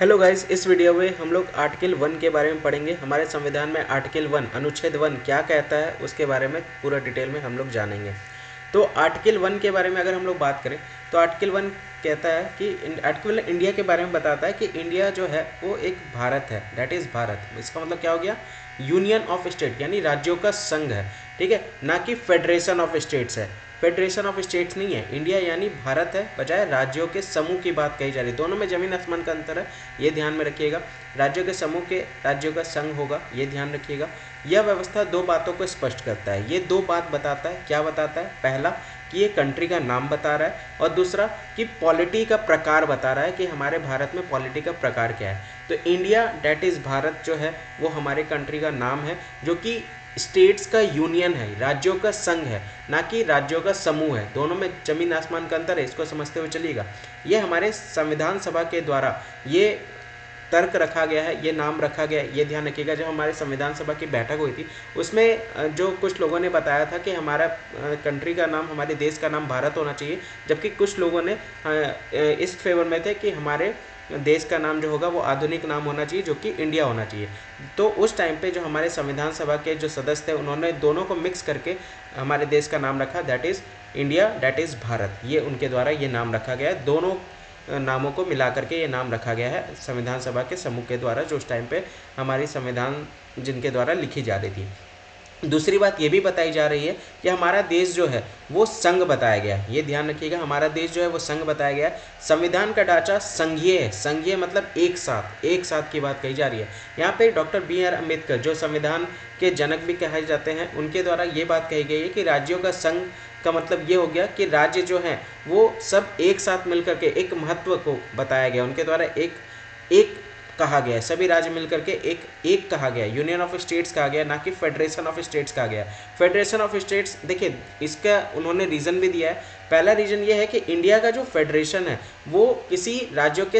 Hello guys, इस video में हम लोग आर्टिकल 1 के बारे में पढ़ेंगे। हमारे संविधान में आर्टिकल 1 अनुच्छेद 1 क्या कहता है उसके बारे में पूरा डिटेल में हम लोग जानेंगे। तो आर्टिकल 1 के बारे में अगर हम लोग बात करें तो आर्टिकल 1 कहता है कि आर्टिकल इंडिया के बारे में बताता है कि इंडिया जो है वो एक भारत है, दैट इज़ भारत। इसका मतलब क्या हो गया? यूनियन ऑफ स्टेट यानी राज्यों का संघ है, ठीक है, ना कि फेडरेशन ऑफ स्टेट्स है। फेडरेशन ऑफ स्टेट्स नहीं है, इंडिया यानी भारत है, बजाय राज्यों के समूह की बात कही जा रही है। दोनों में जमीन आसमान का अंतर है, ये ध्यान में रखिएगा। राज्यों के समूह के राज्यों का संघ होगा, ये ध्यान रखिएगा। यह व्यवस्था दो बातों को स्पष्ट करता है। ये दो बात बताता है, क्या बताता है? पहला कि ये कंट्री का नाम बता रहा है, और दूसरा कि पॉलिटी का प्रकार बता रहा है कि हमारे भारत में पॉलिटी का प्रकार क्या है। तो इंडिया डेट इज़ भारत जो है वो हमारे कंट्री का नाम है, जो कि स्टेट्स का यूनियन है, राज्यों का संघ है, ना कि राज्यों का समूह है। दोनों में जमीन आसमान का अंतर है, इसको समझते हुए चलिएगा। ये हमारे संविधान सभा के द्वारा ये तर्क रखा गया है, ये नाम रखा गया है, ये ध्यान रखिएगा। जब हमारे संविधान सभा की बैठक हुई थी उसमें जो कुछ लोगों ने बताया था कि हमारा कंट्री का नाम, हमारे देश का नाम भारत होना चाहिए, जबकि कुछ लोगों ने इस फेवर में थे कि हमारे देश का नाम जो होगा वो आधुनिक नाम होना चाहिए, जो कि इंडिया होना चाहिए। तो उस टाइम पे जो हमारे संविधान सभा के जो सदस्य थे उन्होंने दोनों को मिक्स करके हमारे देश का नाम रखा, that is India, that is Bharat. ये उनके द्वारा ये नाम रखा गया है। दोनों नामों को मिला करके ये नाम रखा गया है संविधान सभा के समूह के द्वारा, जो उस टाइम पे हमारी संविधान जिनके द्वारा लिखी जा रही थी। दूसरी बात ये भी बताई जा रही है कि हमारा देश जो है वो संघ बताया गया है। ये ध्यान रखिएगा, हमारा देश जो है वो संघ बताया गया है। संविधान का ढांचा संघीय है, संघीय मतलब एक साथ, एक साथ की बात कही जा रही है। यहाँ पे डॉक्टर BR अम्बेडकर जो संविधान के जनक भी कहे जाते हैं, उनके द्वारा ये बात कही गई है कि राज्यों का संघ का मतलब ये हो गया कि राज्य जो हैं वो सब एक साथ मिलकर के एक महत्व को बताया गया। उनके द्वारा एक एक कहा गया है, सभी राज्य मिलकर के एक कहा गया, यूनियन ऑफ स्टेट्स कहा गया, ना कि फेडरेशन ऑफ स्टेट्स कहा गया। फेडरेशन ऑफ स्टेट्स, देखिए इसका उन्होंने रीज़न भी दिया है। पहला रीज़न ये है कि इंडिया का जो फेडरेशन है वो किसी राज्यों के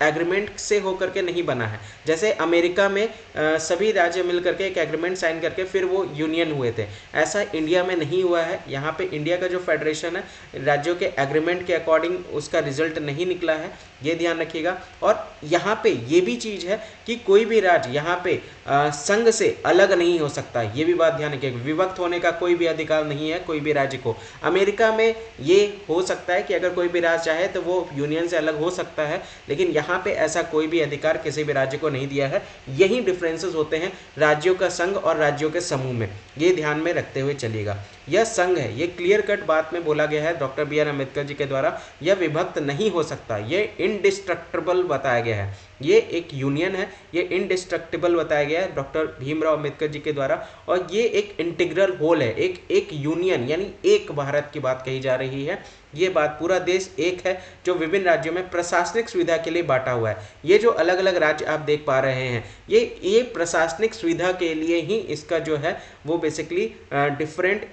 एग्रीमेंट से होकर के नहीं बना है। जैसे अमेरिका में सभी राज्य मिलकर के एक एग्रीमेंट साइन करके फिर वो यूनियन हुए थे, ऐसा इंडिया में नहीं हुआ है। यहाँ पे इंडिया का जो फेडरेशन है राज्यों के एग्रीमेंट के अकॉर्डिंग उसका रिजल्ट नहीं निकला है, ये ध्यान रखिएगा। और यहाँ पे ये भी चीज़ है कि कोई भी राज्य यहाँ पे संघ से अलग नहीं हो सकता, ये भी बात ध्यान रखिएगा। विभक्त होने का कोई भी अधिकार नहीं है कोई भी राज्य को। अमेरिका में ये हो सकता है कि अगर कोई भी राज्य चाहे तो वो यूनियन से अलग हो सकता है, लेकिन यहाँ पे ऐसा कोई भी अधिकार किसी भी राज्य को नहीं दिया है। यही डिफरेंसेस होते हैं राज्यों का संघ और राज्यों के समूह में, ये ध्यान में रखते हुए चलिएगा। यह संघ है, ये क्लियर कट बात में बोला गया है डॉक्टर BR अम्बेडकर जी के द्वारा। यह विभक्त नहीं हो सकता, ये इनडिस्ट्रक्टिबल बताया गया है। ये एक यूनियन है, ये इनडिस्ट्रक्टिबल बताया गया है डॉक्टर भीमराव अम्बेडकर जी के द्वारा। और ये एक इंटीग्रल होल है, एक यूनियन यानी एक भारत की बात कही जा रही है। ये बात, पूरा देश एक है जो विभिन्न राज्यों में प्रशासनिक सुविधा के लिए बांटा हुआ है। ये जो अलग अलग राज्य आप देख पा रहे हैं, ये प्रशासनिक सुविधा के लिए ही इसका जो है वो बेसिकली डिफरेंट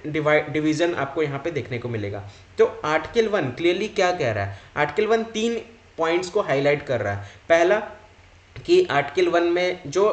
डिवीजन आपको यहाँ पे देखने को मिलेगा। तो आर्टिकल 1 क्लियरली क्या कह रहा है? आर्टिकल 1 3 पॉइंट्स को हाईलाइट कर रहा है। पहला कि आर्टिकल 1 में जो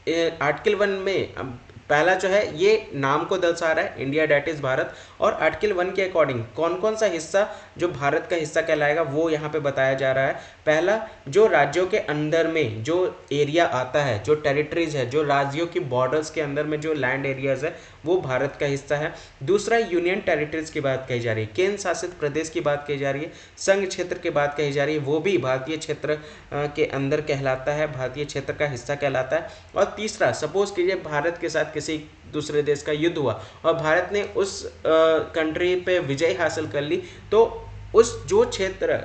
आर्टिकल 1 में पहला जो है ये नाम को दर्शा रहा है, इंडिया डेट इज़ भारत। और आर्टिकल 1 के अकॉर्डिंग कौन कौन सा हिस्सा जो भारत का हिस्सा कहलाएगा वो यहाँ पे बताया जा रहा है। पहला, जो राज्यों के अंदर में जो एरिया आता है, जो टेरिटरीज है, जो राज्यों की बॉर्डर्स के अंदर में जो लैंड एरियाज है वो भारत का हिस्सा है। दूसरा, यूनियन टेरिटरीज की बात कही जा रही है, केंद्र शासित प्रदेश की बात कही जा रही है, संघ क्षेत्र की बात कही जा रही है, वो भी भारतीय क्षेत्र के अंदर कहलाता है, भारतीय क्षेत्र का हिस्सा कहलाता है। और तीसरा, सपोज कीजिए भारत के साथ किसी दूसरे देश का युद्ध हुआ और भारत ने उस कंट्री पे विजय हासिल कर ली, तो उस जो क्षेत्र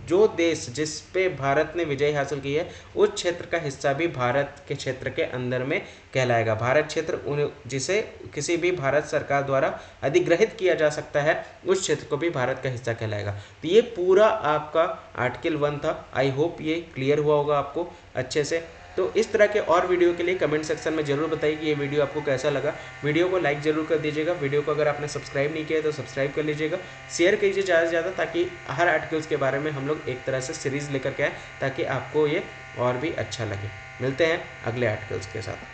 जो देश जिस पे भारत ने विजय हासिल की है उस क्षेत्र का हिस्सा भी भारत के क्षेत्र के अंदर में कहलाएगा। भारत क्षेत्र जिसे किसी भी भारत सरकार द्वारा अधिग्रहित किया जा सकता है उस क्षेत्र को भी भारत का हिस्सा कहलाएगा। तो ये पूरा आपका आर्टिकल 1 था। आई होप ये क्लियर हुआ होगा आपको अच्छे से। तो इस तरह के और वीडियो के लिए कमेंट सेक्शन में जरूर बताइए कि ये वीडियो आपको कैसा लगा। वीडियो को लाइक जरूर कर दीजिएगा। वीडियो को अगर आपने सब्सक्राइब नहीं किया है तो सब्सक्राइब कर लीजिएगा। शेयर कीजिए ज़्यादा से ज़्यादा, ताकि हर आर्टिकल्स के बारे में हम लोग एक तरह से सीरीज़ लेकर के आए, ताकि आपको ये और भी अच्छा लगे। मिलते हैं अगले आर्टिकल्स के साथ।